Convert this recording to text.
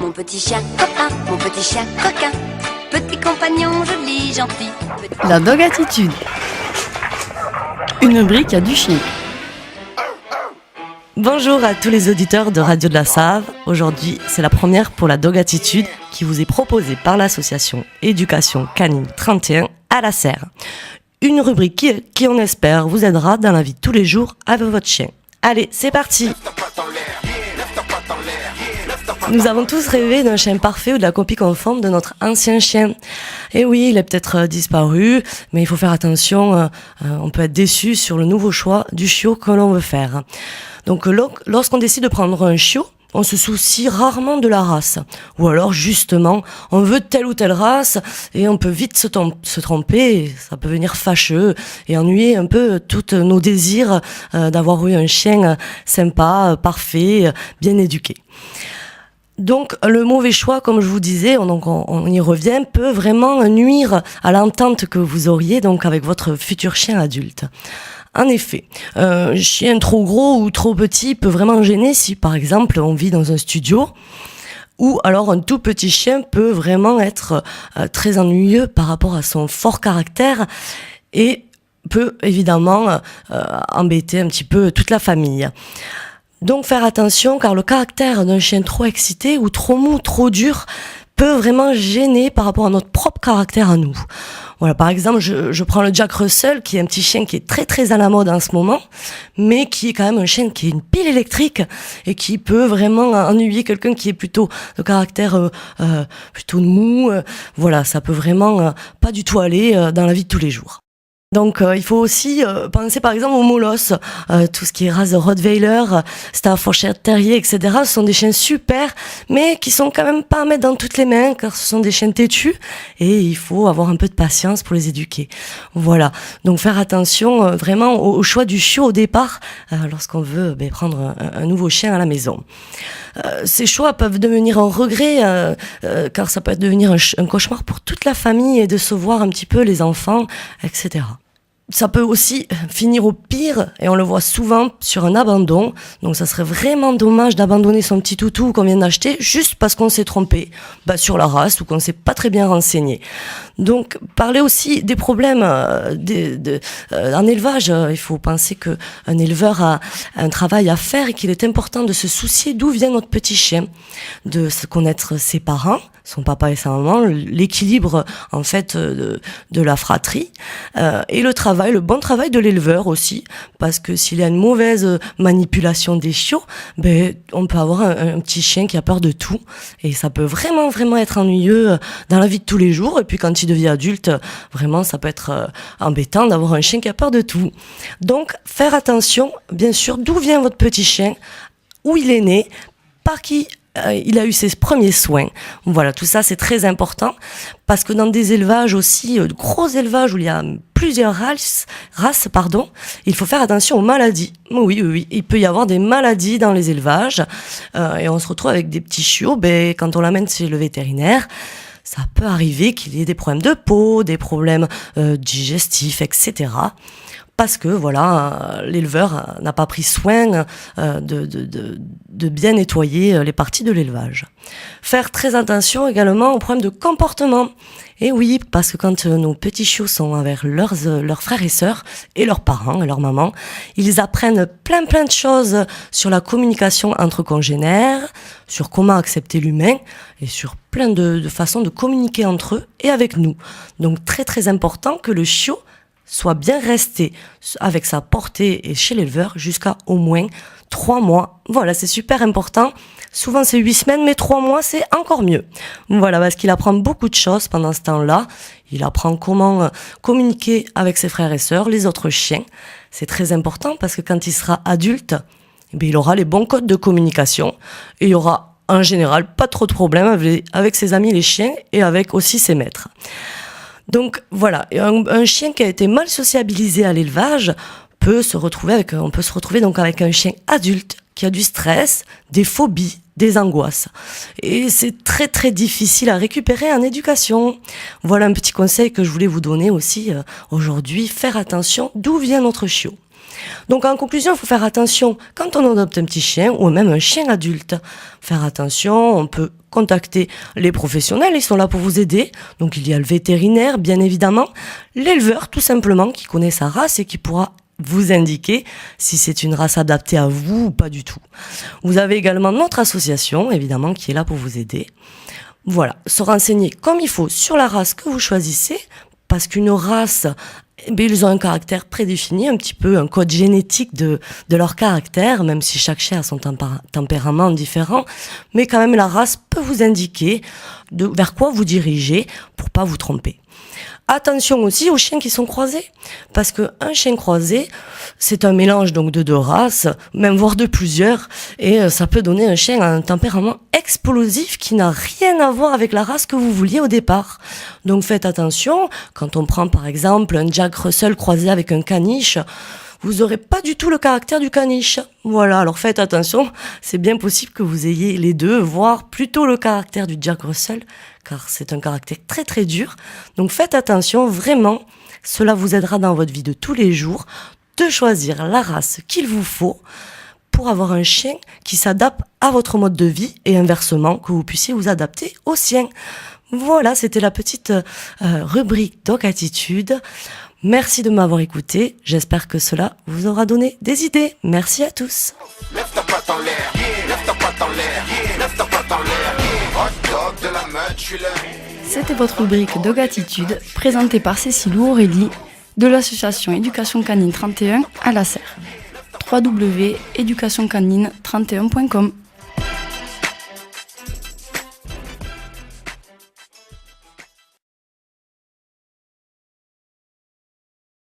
mon petit chien copain, mon petit chien coquin, petit compagnon joli, gentil. La Dog Attitude. Une rubrique à du chien. Bonjour à tous les auditeurs de Radio de la Save. Aujourd'hui, c'est la première pour la Dog Attitude qui vous est proposée par l'association Éducation Canine 31 à la Serre. Une rubrique qui, on espère, vous aidera dans la vie de tous les jours avec votre chien. Allez, c'est parti! Nous avons tous rêvé d'un chien parfait ou de la copie conforme de notre ancien chien. Et oui, il est peut-être disparu, mais il faut faire attention, on peut être déçu sur le nouveau choix du chiot que l'on veut faire. Donc lorsqu'on décide de prendre un chiot, on se soucie rarement de la race. Ou alors, justement, on veut telle ou telle race et on peut vite se tromper. Ça peut venir fâcheux et ennuyer un peu tous nos désirs d'avoir eu un chien sympa, parfait, bien éduqué. Donc, le mauvais choix, comme je vous disais, on y revient, peut vraiment nuire à l'entente que vous auriez donc avec votre futur chien adulte. En effet, un chien trop gros ou trop petit peut vraiment gêner si, par exemple, on vit dans un studio, ou alors un tout petit chien peut vraiment être très ennuyeux par rapport à son fort caractère et peut évidemment embêter un petit peu toute la famille. Donc faire attention car le caractère d'un chien trop excité ou trop mou, trop dur peut vraiment gêner par rapport à notre propre caractère à nous. Voilà, par exemple, je prends le Jack Russell qui est un petit chien qui est très très à la mode en ce moment, mais qui est quand même un chien qui est une pile électrique et qui peut vraiment ennuyer quelqu'un qui est plutôt de caractère plutôt mou. Voilà, ça peut vraiment pas du tout aller dans la vie de tous les jours. Donc il faut aussi penser par exemple aux molosses, tout ce qui est race de Rottweiler, Staffordshire Terrier, etc. Ce sont des chiens super, mais qui sont quand même pas à mettre dans toutes les mains, car ce sont des chiens têtus et il faut avoir un peu de patience pour les éduquer. Voilà, donc faire attention vraiment au choix du chiot au départ, lorsqu'on veut prendre un nouveau chien à la maison. Ces choix peuvent devenir un regret, car ça peut devenir un cauchemar pour toute la famille et de se voir un petit peu les enfants, etc. Ça peut aussi finir au pire, et on le voit souvent, sur un abandon. Donc ça serait vraiment dommage d'abandonner son petit toutou qu'on vient d'acheter juste parce qu'on s'est trompé sur la race ou qu'on s'est pas très bien renseigné. Donc parler aussi des problèmes en élevage. Il faut penser que un éleveur a un travail à faire et qu'il est important de se soucier d'où vient notre petit chien, de se connaître ses parents, son papa et sa maman, l'équilibre en fait de la fratrie et le bon travail de l'éleveur aussi, parce que s'il y a une mauvaise manipulation des chiots, on peut avoir un petit chien qui a peur de tout et ça peut vraiment vraiment être ennuyeux dans la vie de tous les jours. Et puis quand il devient adulte, vraiment ça peut être embêtant d'avoir un chien qui a peur de tout. Donc faire attention bien sûr d'où vient votre petit chien, où il est né, par qui il a eu ses premiers soins. Voilà, tout ça c'est très important parce que dans des élevages aussi, gros élevages où il y a plusieurs races, il faut faire attention aux maladies. Oui, il peut y avoir des maladies dans les élevages et on se retrouve avec des petits chiots, quand on l'amène chez le vétérinaire, ça peut arriver qu'il y ait des problèmes de peau, des problèmes digestifs, etc. Parce que l'éleveur n'a pas pris soin de bien nettoyer les parties de l'élevage. Faire très attention également aux problèmes de comportement. Et oui, parce que quand nos petits chiots sont avec leurs frères et sœurs et leurs parents et leurs mamans, ils apprennent plein de choses sur la communication entre congénères, sur comment accepter l'humain et sur plein de façons de communiquer entre eux et avec nous. Donc très très important que le chiot soit bien resté avec sa portée et chez l'éleveur jusqu'à au moins 3 mois. Voilà, c'est super important. Souvent c'est 8 semaines, mais 3 mois c'est encore mieux. Voilà, parce qu'il apprend beaucoup de choses pendant ce temps-là. Il apprend comment communiquer avec ses frères et sœurs, les autres chiens. C'est très important parce que quand il sera adulte, il aura les bons codes de communication et il y aura en général pas trop de problèmes avec ses amis les chiens et avec aussi ses maîtres. Donc voilà, un chien qui a été mal sociabilisé à l'élevage on peut se retrouver donc avec un chien adulte qui a du stress, des phobies, des angoisses. Et c'est très très difficile à récupérer en éducation. Voilà un petit conseil que je voulais vous donner aussi aujourd'hui, faire attention d'où vient notre chiot. Donc en conclusion, il faut faire attention quand on adopte un petit chien ou même un chien adulte. Faire attention, on peut contacter les professionnels, ils sont là pour vous aider. Donc il y a le vétérinaire, bien évidemment, l'éleveur tout simplement qui connaît sa race et qui pourra vous indiquer si c'est une race adaptée à vous ou pas du tout. Vous avez également notre association, évidemment, qui est là pour vous aider. Voilà, se renseigner comme il faut sur la race que vous choisissez, parce qu'une race, ils ont un caractère prédéfini, un petit peu un code génétique de leur caractère, même si chaque chien a son tempérament différent, mais quand même la race peut vous indiquer vers quoi vous dirigez pour pas vous tromper. Attention aussi aux chiens qui sont croisés, parce que un chien croisé, c'est un mélange donc de deux races, même voire de plusieurs, et ça peut donner un chien à un tempérament explosif qui n'a rien à voir avec la race que vous vouliez au départ. Donc faites attention, quand on prend par exemple un Jack Russell croisé avec un caniche, vous aurez pas du tout le caractère du caniche. Voilà, alors faites attention, c'est bien possible que vous ayez les deux, voire plutôt le caractère du Jack Russell, car c'est un caractère très très dur. Donc faites attention, vraiment, cela vous aidera dans votre vie de tous les jours de choisir la race qu'il vous faut pour avoir un chien qui s'adapte à votre mode de vie et inversement, que vous puissiez vous adapter au sien. Voilà, c'était la petite rubrique Dog Attitude. Merci de m'avoir écouté. J'espère que cela vous aura donné des idées. Merci à tous. Lève ta patte en l'air, lève ta patte en l'air, lève ta patte en l'air. Hot dog de la meute, je suis là. C'était votre rubrique Dog Attitude, présentée par Cécile ou Aurélie, de l'association Éducation Canine 31 à la Serre. www.educationcanine31.com